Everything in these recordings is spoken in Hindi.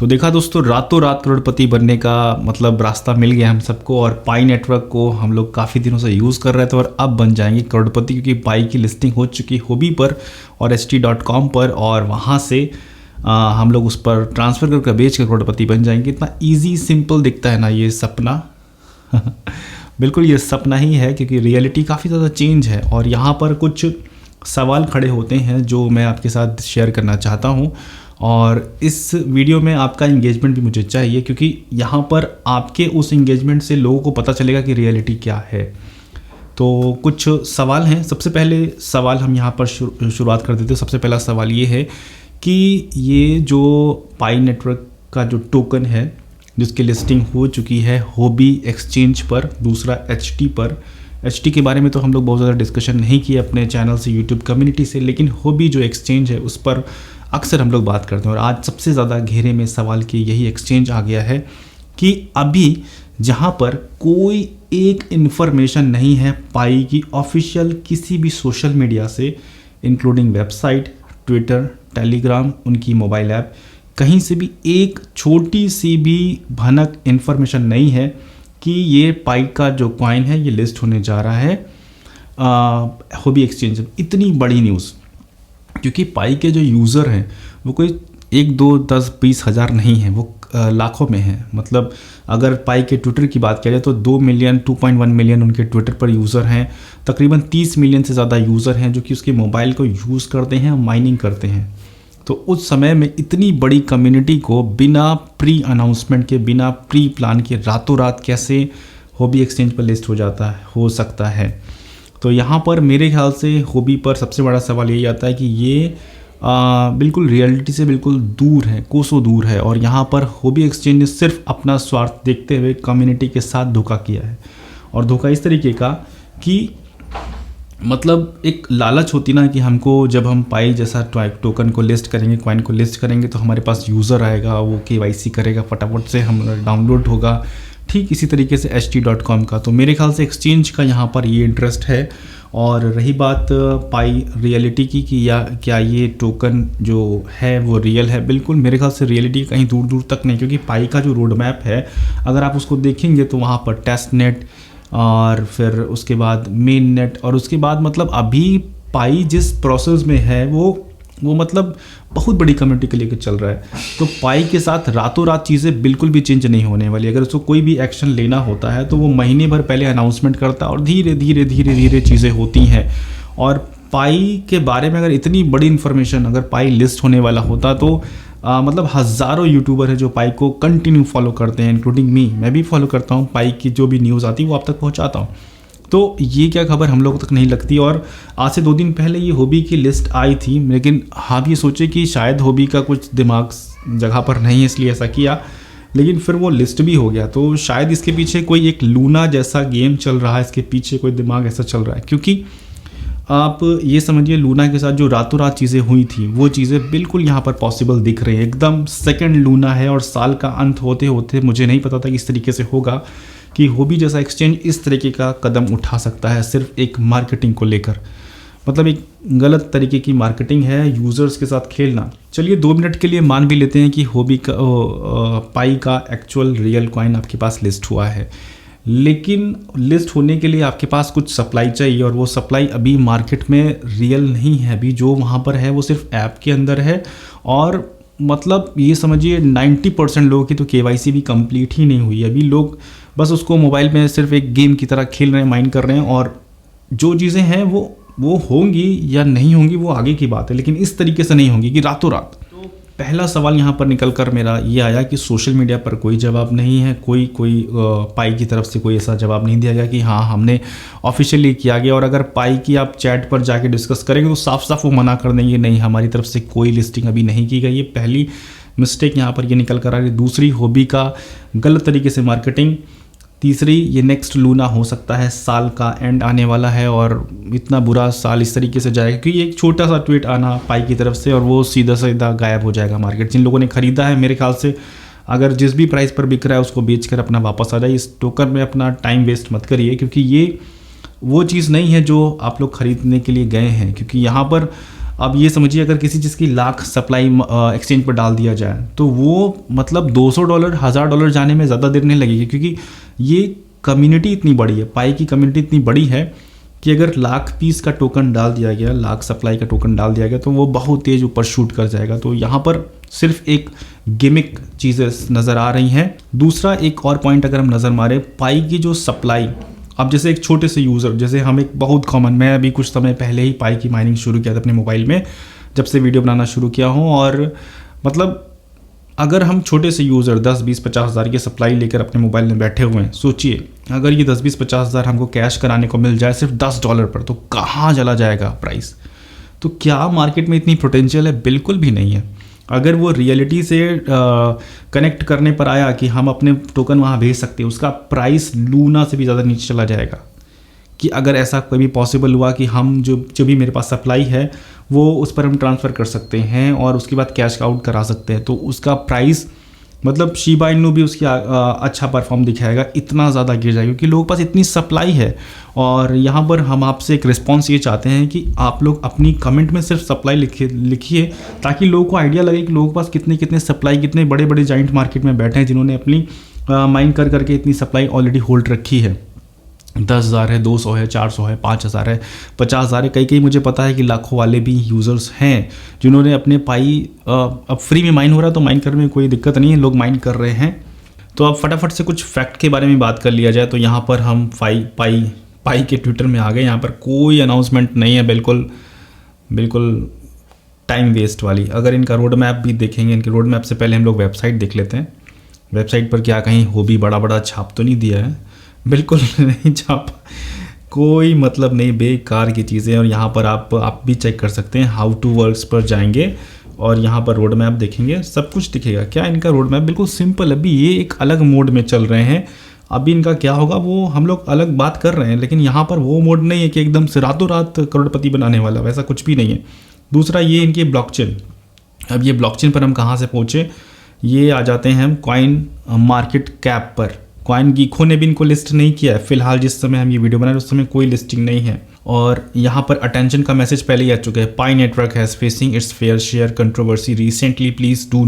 तो देखा दोस्तों, रातों रात करोड़पति बनने का मतलब रास्ता मिल गया हम सबको। और पाई नेटवर्क को हम लोग काफ़ी दिनों से यूज़ कर रहे थे और अब बन जाएंगे करोड़पति, क्योंकि पाई की लिस्टिंग हो चुकी होबी पर और ht.com पर, और वहाँ से हम लोग उस पर ट्रांसफ़र करके बेच कर करोड़पति बन जाएंगे। इतना ईजी सिंपल दिखता है ना ये सपना। बिल्कुल ये सपना ही है, क्योंकि रियलिटी काफ़ी ज़्यादा चेंज है। और यहाँ पर कुछ सवाल खड़े होते हैं जो मैं आपके साथ शेयर करना चाहता हूँ, और इस वीडियो में आपका इंगेजमेंट भी मुझे चाहिए, क्योंकि यहाँ पर आपके उस इंगेजमेंट से लोगों को पता चलेगा कि रियलिटी क्या है। तो कुछ सवाल हैं। सबसे पहले सवाल हम यहाँ पर शुरुआत कर देते हैं। सबसे पहला सवाल ये है कि ये जो पाई नेटवर्क का जो टोकन है जिसकी लिस्टिंग हो चुकी है होबी एक्सचेंज पर, दूसरा HT पर। HT के बारे में तो हम लोग बहुत ज़्यादा डिस्कशन नहीं किए अपने चैनल से, यूट्यूब कम्युनिटी से, लेकिन होबी जो एक्सचेंज है उस पर अक्सर हम लोग बात करते हैं। और आज सबसे ज़्यादा घेरे में सवाल कि यही एक्सचेंज आ गया है कि अभी जहाँ पर कोई एक इन्फॉर्मेशन नहीं है पाई की ऑफिशियल किसी भी सोशल मीडिया से, इंक्लूडिंग वेबसाइट, ट्विटर, टेलीग्राम, उनकी मोबाइल ऐप, कहीं से भी एक छोटी सी भी भनक इन्फॉर्मेशन नहीं है कि ये पाई का जो कॉइन है ये लिस्ट होने जा रहा है होबी एक्सचेंज। इतनी बड़ी न्यूज़, क्योंकि पाई के जो यूज़र हैं वो कोई 1, 2, 10, 20 हज़ार नहीं है, वो लाखों में है। मतलब अगर पाई के ट्विटर की बात किया जाए तो 2 मिलियन 2.1 मिलियन उनके ट्विटर पर यूज़र हैं। तकरीबन 30 मिलियन से ज़्यादा यूज़र हैं जो कि उसके मोबाइल को यूज़ करते हैं, माइनिंग करते हैं। तो उस समय में इतनी बड़ी कम्युनिटी को बिना प्री अनाउंसमेंट के, बिना प्री प्लान के रातों रात कैसे होबी एक्सचेंज पर लिस्ट हो सकता है। तो यहाँ पर मेरे ख्याल से होबी पर सबसे बड़ा सवाल यही आता है कि ये बिल्कुल रियलिटी से बिल्कुल दूर है, कोसों दूर है। और यहाँ पर होबी एक्सचेंज ने सिर्फ अपना स्वार्थ देखते हुए कम्युनिटी के साथ धोखा किया है। और धोखा इस तरीके का कि मतलब एक लालच होती ना कि हमको जब हम पाई जैसा टोकन को लिस्ट करेंगे, कॉइन को लिस्ट करेंगे, तो हमारे पास यूज़र आएगा, वो KYC करेगा, फटाफट से हम डाउनलोड होगा। ठीक इसी तरीके से ht.com का। तो मेरे ख्याल से एक्सचेंज का यहाँ पर ये इंटरेस्ट है। और रही बात पाई रियलिटी की कि या क्या ये टोकन जो है वो रियल है, बिल्कुल मेरे ख्याल से रियलिटी कहीं दूर दूर तक नहीं। क्योंकि पाई का जो रोड मैप है अगर आप उसको देखेंगे तो वहाँ पर टेस्ट नेट और फिर उसके बाद मेन नेट, और उसके बाद मतलब अभी पाई जिस प्रोसेस में है वो मतलब बहुत बड़ी कम्युनिटी के लेकर चल रहा है। तो पाई के साथ रातों रात चीज़ें बिल्कुल भी चेंज नहीं होने वाली। अगर उसको कोई भी एक्शन लेना होता है तो वो महीने भर पहले अनाउंसमेंट करता है और धीरे धीरे धीरे धीरे चीज़ें होती हैं। और पाई के बारे में अगर इतनी बड़ी इन्फॉर्मेशन, अगर पाई लिस्ट होने वाला होता तो मतलब हज़ारों यूट्यूबर हैं जो पाई को कंटिन्यू फॉलो करते हैं, इंक्लूडिंग मी। मैं भी फॉलो करता हूँ, पाई की जो भी न्यूज़ आती है वो आप तक पहुँचाता हूँ। तो ये क्या खबर हम लोगों तक नहीं लगती। और आज से 2 दिन पहले ये होबी की लिस्ट आई थी, लेकिन आप ये सोचे कि शायद होबी का कुछ दिमाग जगह पर नहीं है इसलिए ऐसा किया, लेकिन फिर वो लिस्ट भी हो गया। तो शायद इसके पीछे कोई एक लूना जैसा गेम चल रहा है, इसके पीछे कोई दिमाग ऐसा चल रहा है। क्योंकि आप ये समझिए लूना के साथ जो रातों रात चीज़ें हुई थी वो चीज़ें बिल्कुल यहाँ पर पॉसिबल दिख रही हैं। एकदम सेकंड लूना है और साल का अंत होते होते मुझे नहीं पता था कि इस तरीके से होगा कि होबी जैसा एक्सचेंज इस तरीके का कदम उठा सकता है, सिर्फ एक मार्केटिंग को लेकर। मतलब एक गलत तरीके की मार्केटिंग है, यूज़र्स के साथ खेलना। चलिए 2 मिनट के लिए मान भी लेते हैं कि होबी का पाई का एक्चुअल रियल कॉइन आपके पास लिस्ट हुआ है, लेकिन लिस्ट होने के लिए आपके पास कुछ सप्लाई चाहिए, और वो सप्लाई अभी मार्केट में रियल नहीं है। अभी जो वहाँ पर है वो सिर्फ ऐप के अंदर है। और मतलब ये समझिए 90% लोगों की तो KYC भी कंप्लीट ही नहीं हुई। अभी लोग बस उसको मोबाइल में सिर्फ एक गेम की तरह खेल रहे हैं, माइंड कर रहे हैं। और जो चीज़ें हैं वो होंगी या नहीं होंगी वो आगे की बात है, लेकिन इस तरीके से नहीं होंगी कि रातों रात। तो पहला सवाल यहाँ पर निकल कर मेरा ये आया कि सोशल मीडिया पर कोई जवाब नहीं है, कोई पाई की तरफ से कोई ऐसा जवाब नहीं दिया गया कि हाँ हमने ऑफिशियली किया गया। और अगर पाई की आप चैट पर जाके डिस्कस करेंगे तो साफ साफ वो मना कर देंगे, नहीं हमारी तरफ से कोई लिस्टिंग अभी नहीं की गई। ये पहली मिस्टेक यहाँ पर ये निकल कर आ रही। दूसरी, होबी का गलत तरीके से मार्केटिंग। तीसरी, ये नेक्स्ट लूना हो सकता है, साल का एंड आने वाला है और इतना बुरा साल इस तरीके से जाएगा कि एक छोटा सा ट्वीट आना पाई की तरफ से और वो सीधा सीधा गायब हो जाएगा मार्केट। जिन लोगों ने ख़रीदा है मेरे ख्याल से अगर जिस भी प्राइस पर बिक रहा है उसको बेच कर अपना वापस आ जाए। इस टोकन में अपना टाइम वेस्ट मत करिए, क्योंकि ये वो चीज़ नहीं है जो आप लोग ख़रीदने के लिए गए हैं। क्योंकि यहाँ पर अब ये समझिए अगर किसी चीज़ की लाख सप्लाई एक्सचेंज पर डाल दिया जाए तो वो मतलब $200 $1000 जाने में ज़्यादा देर नहीं लगेगी, क्योंकि ये कम्युनिटी इतनी बड़ी है, पाई की कम्युनिटी इतनी बड़ी है कि अगर लाख पीस का टोकन डाल दिया गया, लाख सप्लाई का टोकन डाल दिया गया तो वो बहुत तेज़ ऊपर शूट कर जाएगा। तो यहाँ पर सिर्फ एक गिमिक चीज़ें नज़र आ रही हैं। दूसरा एक और पॉइंट अगर हम नज़र मारें, पाई की जो सप्लाई, अब जैसे एक छोटे से यूज़र, जैसे हम एक बहुत कॉमन, मैं अभी कुछ समय पहले ही पाई की माइनिंग शुरू किया था अपने मोबाइल में, जब से वीडियो बनाना शुरू किया हूँ। और मतलब अगर हम छोटे से यूज़र 10, 20, 50 हज़ार की सप्लाई लेकर अपने मोबाइल में बैठे हुए हैं, सोचिए अगर ये 10, 20, 50 हज़ार हमको कैश कराने को मिल जाए सिर्फ $10 पर, तो कहाँ चला जाएगा प्राइस। तो क्या मार्केट में इतनी पोटेंशियल है? बिल्कुल भी नहीं है। अगर वो रियलिटी से कनेक्ट करने पर आया कि हम अपने टोकन वहाँ भेज सकते हैं, उसका प्राइस लूना से भी ज़्यादा नीचे चला जाएगा। कि अगर ऐसा कोई भी पॉसिबल हुआ कि हम जो भी मेरे पास सप्लाई है वो उस पर हम ट्रांसफ़र कर सकते हैं और उसके बाद कैश आउट करा सकते हैं, तो उसका प्राइस मतलब शिबा इनू भी उसकी अच्छा परफॉर्म दिखाएगा, इतना ज़्यादा गिर जाएगा क्योंकि लोगों के पास इतनी सप्लाई है। और यहाँ पर हम आपसे एक रिस्पॉन्स ये चाहते हैं कि आप लोग अपनी कमेंट में सिर्फ सप्लाई लिखिए ताकि लोगों को आइडिया लगे कि लोगों के पास कितने सप्लाई, कितने बड़े बड़े जाइंट मार्केट में बैठे हैं जिन्होंने अपनी माइन कर करके इतनी सप्लाई ऑलरेडी होल्ड रखी है। 10,000 है, 200 है, 400 है, 5,000 है, 50,000 है, कई मुझे पता है कि लाखों वाले भी यूज़र्स हैं जिन्होंने अपने पाई, अब फ्री में माइन हो रहा है तो माइन करने में कोई दिक्कत नहीं है, लोग माइन कर रहे हैं। तो अब फटाफट से कुछ फैक्ट के बारे में बात कर लिया जाए। तो यहाँ पर हम पाई के ट्विटर में आ गए। यहाँ पर कोई अनाउंसमेंट नहीं है, बिल्कुल टाइम वेस्ट वाली। अगर इनका रोड मैप भी देखेंगे, इनके रोड मैप से पहले हम लोग वेबसाइट देख लेते हैं। वेबसाइट पर क्या कहीं हॉबी बड़ा छाप तो नहीं दिया है? बिल्कुल नहीं छापा, कोई मतलब नहीं, बेकार की चीज़ें। और यहाँ पर आप भी चेक कर सकते हैं, हाउ टू वर्क्स पर जाएंगे और यहाँ पर रोड मैप देखेंगे, सब कुछ दिखेगा। क्या इनका रोड मैप बिल्कुल सिंपल है। अभी ये एक अलग मोड में चल रहे हैं, अभी इनका क्या होगा वो हम लोग अलग बात कर रहे हैं, लेकिन यहाँ पर वो मोड नहीं है कि एकदम से रातों रात करोड़पति बनाने वाला, वैसा कुछ भी नहीं है। दूसरा ये इनकी ब्लॉकचेन। अब ये ब्लॉकचेन पर हम कहाँ से पहुँचे, ये आ जाते हैं हम कॉइन मार्केट कैप पर। कॉइन गीको ने भी इनको लिस्ट नहीं किया है फिलहाल, जिस समय हम ये वीडियो बना रहे हैं उस समय कोई लिस्टिंग नहीं है। और यहाँ पर अटेंशन का मैसेज पहले ही आ चुका है, Pi network has facing its fair share controversy recently, please do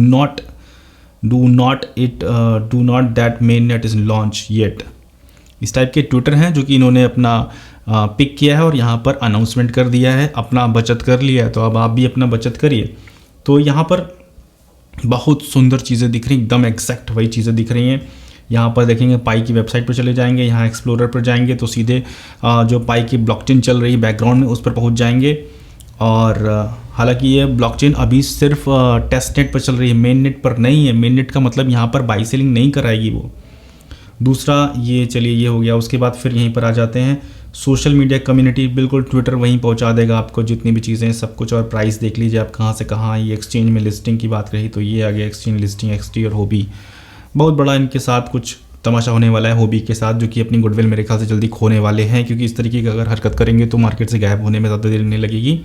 not that main net is launch yet. इस टाइप के ट्विटर हैं जो कि इन्होंने अपना पिक किया है और यहाँ पर अनाउंसमेंट कर दिया है, अपना बचत कर लिया है। तो अब आप भी अपना बचत करिए। तो यहाँ पर बहुत सुंदर चीज़ें दिख रही, एकदम एग्जैक्ट वही चीज़ें दिख रही हैं। यहाँ पर देखेंगे, पाई की वेबसाइट पर चले जाएंगे, यहाँ एक्सप्लोरर पर जाएंगे तो सीधे जो पाई की ब्लॉकचेन चल रही है बैकग्राउंड में उस पर पहुँच जाएंगे। और हालांकि ये ब्लॉकचेन अभी सिर्फ टेस्ट नेट पर चल रही है, मेन नेट पर नहीं है। मेन नेट का मतलब यहाँ पर बाई सेलिंग नहीं कराएगी वो। दूसरा ये, चलिए ये हो गया। उसके बाद फिर यहीं पर आ जाते हैं सोशल मीडिया कम्युनिटी, बिल्कुल ट्विटर वहीं पहुँचा देगा आपको जितनी भी चीज़ें हैं सब कुछ। और प्राइस देख लीजिए आप कहाँ से कहाँ। ये एक्सचेंज में लिस्टिंग की बात रही तो ये आ गया एक्सचेंज लिस्टिंग, एक्सटी और हॉबी। बहुत बड़ा इनके साथ कुछ तमाशा होने वाला है हॉबी के साथ, जो कि अपनी गुडविल मेरे ख्याल से जल्दी खोने वाले हैं, क्योंकि इस तरीके की अगर हरकत करेंगे तो मार्केट से गायब होने में ज़्यादा देर नहीं लगेगी,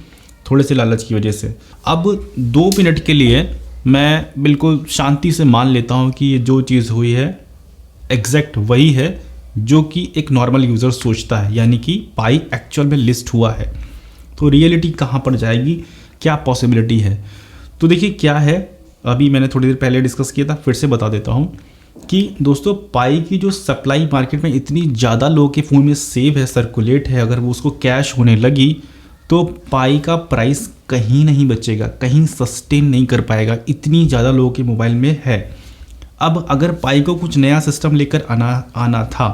थोड़े से लालच की वजह से। अब 2 मिनट के लिए मैं बिल्कुल शांति से मान लेता हूँ कि ये जो चीज़ हुई है एग्जैक्ट वही है जो कि एक नॉर्मल यूज़र सोचता है, यानी कि पाई एक्चुअल में लिस्ट हुआ है। तो रियलिटी कहाँ पर जाएगी, क्या पॉसिबिलिटी है? तो देखिए क्या है, अभी मैंने थोड़ी देर पहले डिस्कस किया था, फिर से बता देता हूँ कि दोस्तों पाई की जो सप्लाई मार्केट में इतनी ज़्यादा लोगों के फ़ोन में सेव है, सर्कुलेट है, अगर वो उसको कैश होने लगी तो पाई का प्राइस कहीं नहीं बचेगा, कहीं सस्टेन नहीं कर पाएगा, इतनी ज़्यादा लोगों के मोबाइल में है। अब अगर पाई को कुछ नया सिस्टम लेकर आना था,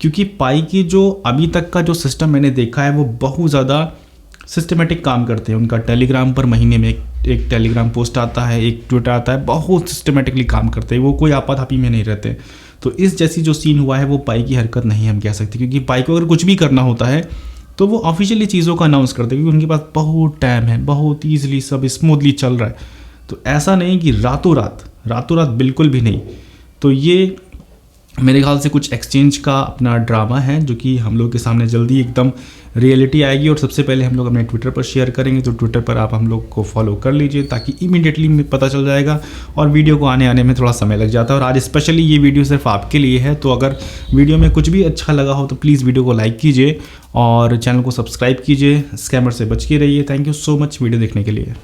क्योंकि पाई की जो अभी तक का जो सिस्टम मैंने देखा है वो बहुत ज़्यादा सिस्टमेटिक काम करते हैं। उनका टेलीग्राम पर महीने में एक टेलीग्राम पोस्ट आता है, एक ट्विटर आता है, बहुत सिस्टमेटिकली काम करते हैं, वो कोई आपाधापी में नहीं रहते। तो इस जैसी जो सीन हुआ है वो पाई की हरकत नहीं हम कह सकते, क्योंकि पाई को अगर कुछ भी करना होता है तो वो ऑफिशियली चीज़ों का अनाउंस करते हैं, क्योंकि उनके पास बहुत टाइम है, बहुत ईजिली सब स्मूथली चल रहा है। तो ऐसा नहीं कि रातों रात बिल्कुल भी नहीं। तो ये मेरे ख्याल से कुछ एक्सचेंज का अपना ड्रामा है जो कि हम लोग के सामने जल्दी एकदम रियलिटी आएगी और सबसे पहले हम लोग अपने ट्विटर पर शेयर करेंगे। तो ट्विटर पर आप हम लोग को फॉलो कर लीजिए ताकि इमीडिएटली पता चल जाएगा, और वीडियो को आने में थोड़ा समय लग जाता है। और आज स्पेशली ये वीडियो सिर्फ आपके लिए है, तो अगर वीडियो में कुछ भी अच्छा लगा हो तो प्लीज़ वीडियो को लाइक कीजिए और चैनल को सब्सक्राइब कीजिए। स्कैमर से बच के रहिए। Thank you so much video देखने के लिए।